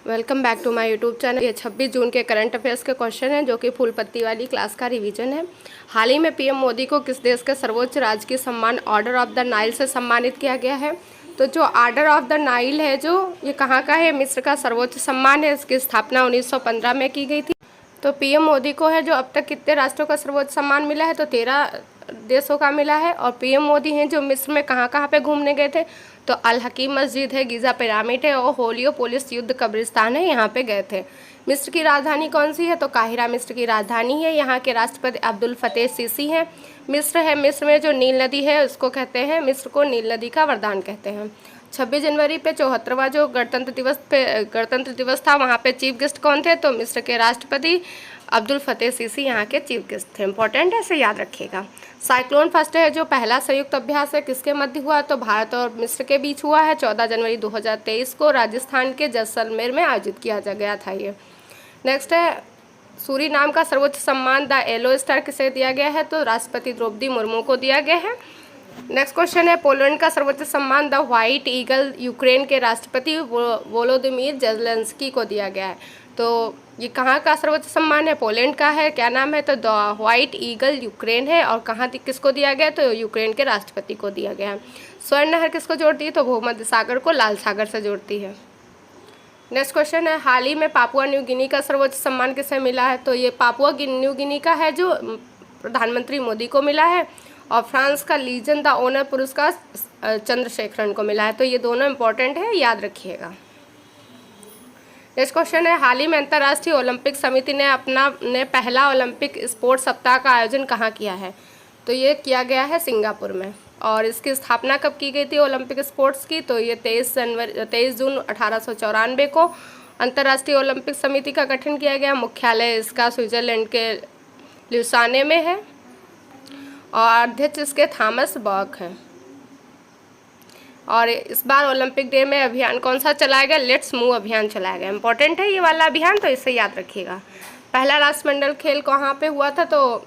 Welcome back to my YouTube channel. ये 26 जून के current affairs के क्वेश्चन हैं जो कि फूल पत्ती वाली क्लास का रिवीजन है। हाल ही में पीएम मोदी को किस देश के सर्वोच्च राजकीय सम्मान ऑर्डर ऑफ द नाइल से सम्मानित किया गया है? तो जो ऑर्डर ऑफ द नाइल है जो ये कहाँ का है? मिस्र का सर्वोच्च सम्मान है। इसकी स्थापना 1915 में की गई थी। तो पीएम मोदी को है जो अब तक कितने राष्ट्रों का सर्वोच्च सम्मान मिला है? तो 13 देशों का मिला है। और पीएम मोदी हैं जो मिस्र में कहाँ कहाँ पे घूमने गए थे? तो अल हकीम मस्जिद है, गीज़ा पिरामिड है और होलियोपोलिस युद्ध कब्रिस्तान है, यहाँ पे गए थे। मिस्र की राजधानी कौन सी है? तो काहिरा मिस्र की राजधानी है। यहाँ के राष्ट्रपति अब्दुल फतेह सीसी हैं। मिस्र है, मिस्र में जो नील नदी है उसको कहते हैं, मिस्र को नील नदी का वरदान कहते हैं। 26 जनवरी पे 74वां जो गणतंत्र दिवस था, वहाँ पे चीफ गेस्ट कौन थे? तो मिस्र के राष्ट्रपति अब्दुल फतेह सीसी यहाँ के चीफ गेस्ट थे। इंपॉर्टेंट है, इसे याद रखिएगा। साइक्लोन फर्स्ट है जो पहला संयुक्त अभ्यास है किसके मध्य हुआ? तो भारत और मिस्र के बीच हुआ है। 14 जनवरी 2023 को राजस्थान के जैसलमेर में आयोजित किया गया था ये। नेक्स्ट है सूरीनाम का सर्वोच्च सम्मान द येलो स्टार किसे दिया गया है? तो राष्ट्रपति द्रौपदी मुर्मू को दिया गया है। नेक्स्ट क्वेश्चन है पोलैंड का सर्वोच्च सम्मान द व्हाइट ईगल यूक्रेन के राष्ट्रपति वोलोदिमीर जेलेंस्की को दिया गया है। तो ये कहाँ का सर्वोच्च सम्मान है? पोलैंड का है। क्या नाम है? तो द व्हाइट ईगल यूक्रेन है। और कहाँ किसको दिया गया? तो यूक्रेन के राष्ट्रपति को दिया गया है। स्वर्ण नहर किसको जोड़ती है? तो भूमध्य सागर को लाल सागर से जोड़ती है। नेक्स्ट क्वेश्चन है हाल ही में पापुआ न्यू गिनी का सर्वोच्च सम्मान किसे मिला है? तो ये पापुआ न्यू गिनी का है जो प्रधानमंत्री मोदी को मिला है। और फ्रांस का लीजन द ऑनर पुरस्कार चंद्रशेखरन को मिला है। तो ये दोनों इंपॉर्टेंट है, याद रखिएगा। नेक्स्ट क्वेश्चन है हाल ही में अंतर्राष्ट्रीय ओलंपिक समिति ने पहला ओलंपिक स्पोर्ट्स सप्ताह का आयोजन कहाँ किया है? तो ये किया गया है सिंगापुर में। और इसकी स्थापना कब की गई थी ओलंपिक स्पोर्ट्स की? तो ये 23 जून 1894 को अंतर्राष्ट्रीय ओलंपिक समिति का गठन किया गया। मुख्यालय इसका स्विट्जरलैंड के ल्यूसाने में है और अध्यक्ष इसके थॉमस बॉक हैं। और इस बार ओलंपिक डे में अभियान कौन सा चलाया गया? लेट्स मूव अभियान चलाया गया। इंपॉर्टेंट है ये वाला अभियान, तो इसे याद रखिएगा। पहला राष्ट्रमंडल खेल कहाँ पे हुआ था? तो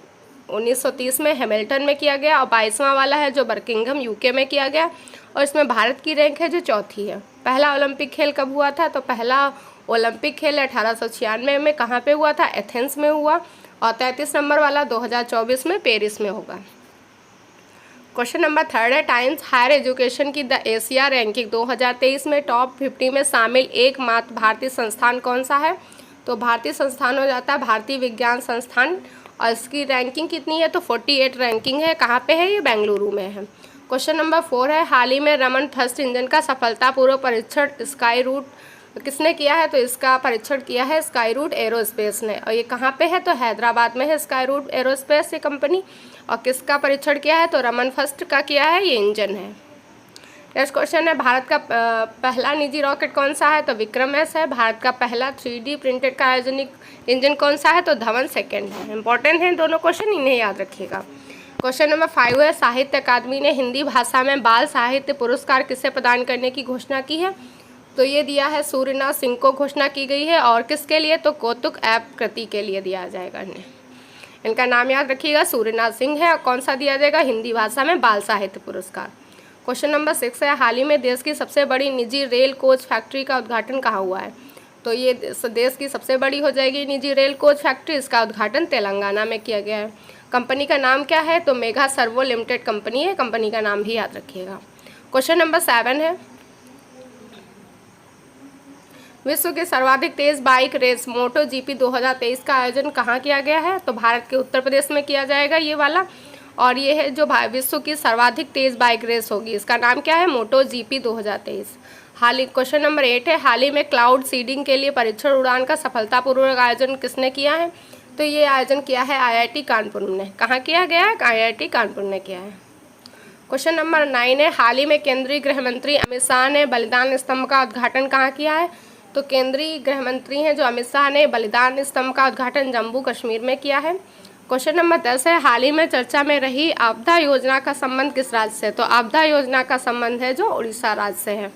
1930 में हैमिल्टन में किया गया। और 22वां वाला है जो बर्किंघम यूके में किया गया। और इसमें भारत की रैंक है जो चौथी है। पहला ओलंपिक खेल कब हुआ था? तो पहला ओलंपिक खेल 1896 में कहाँ पे हुआ था? एथेंस में हुआ। और 33 नंबर वाला 2024 में पेरिस में होगा। क्वेश्चन नंबर 3 है टाइम्स हायर एजुकेशन की द एशिया रैंकिंग 2023 में टॉप 50 में शामिल एकमात्र भारतीय संस्थान कौन सा है? तो भारतीय संस्थान हो जाता है भारतीय विज्ञान संस्थान। और इसकी रैंकिंग कितनी है? तो 48 रैंकिंग है। कहाँ पे है? ये बेंगलुरु में है। क्वेश्चन नंबर 4 है हाल ही में रमन फर्स्ट इंजन का सफलतापूर्वक परीक्षण स्काई रूट किसने किया है? तो इसका परीक्षण किया है स्काई रूट एरोस्पेस ने। और ये कहाँ पे है? तो हैदराबाद में है स्काई रूट एरोस्पेस ये कंपनी। और किसका परीक्षण किया है? तो रमन फर्स्ट का किया है, ये इंजन है। नेक्स्ट क्वेश्चन है भारत का पहला निजी रॉकेट कौन सा है? तो विक्रम एस है। भारत का पहला 3D प्रिंटेड का आयोजनिक इंजन कौन सा है? तो धवन सेकेंड है। इंपॉर्टेंट है दोनों क्वेश्चन, इन्हें याद रखिएगा। क्वेश्चन नंबर 5 है साहित्य अकादमी ने हिंदी भाषा में बाल साहित्य पुरस्कार किसे प्रदान करने की घोषणा की है? तो ये दिया है सूर्यनाथ सिंह को घोषणा की गई है। और किसके लिए? तो कौतुक ऐप कृति के लिए दिया जाएगा इन्हें। इनका नाम याद रखिएगा, सूर्यनाथ सिंह है। और कौन सा दिया जाएगा? हिंदी भाषा में बाल साहित्य पुरस्कार। क्वेश्चन नंबर 6 है हाल ही में देश की सबसे बड़ी निजी रेल कोच फैक्ट्री का उद्घाटन कहाँ हुआ है? तो ये देश की सबसे बड़ी हो जाएगी निजी रेल कोच फैक्ट्री। इसका उद्घाटन तेलंगाना में किया गया है। कंपनी का नाम क्या है? तो मेगा सर्वो लिमिटेड कंपनी है। कंपनी का नाम भी याद रखिएगा। क्वेश्चन नंबर 7 है विश्व के सर्वाधिक तेज बाइक रेस मोटो जीपी 2023 का आयोजन कहाँ किया गया है? तो भारत के उत्तर प्रदेश में किया जाएगा ये वाला। और ये है जो विश्व की सर्वाधिक तेज बाइक रेस होगी, इसका नाम क्या है? मोटो जीपी 2023। क्वेश्चन नंबर 8 है हाल ही में क्लाउड सीडिंग के लिए परीक्षण उड़ान का सफलतापूर्वक आयोजन किसने किया है? तो ये आयोजन किया है IIT कानपुर ने। कहाँ किया गया है? IIT कानपुर ने किया है। क्वेश्चन नंबर 9 है हाल ही में केंद्रीय गृह मंत्री अमित शाह ने बलिदान स्तंभ का उद्घाटन कहाँ किया है? तो केंद्रीय गृह मंत्री हैं जो अमित शाह ने बलिदान स्तंभ का उद्घाटन जम्मू कश्मीर में किया है। क्वेश्चन नंबर 10 है हाल ही में चर्चा में रही आपदा योजना का संबंध किस राज्य से? तो आपदा योजना का संबंध है जो उड़ीसा राज्य से है।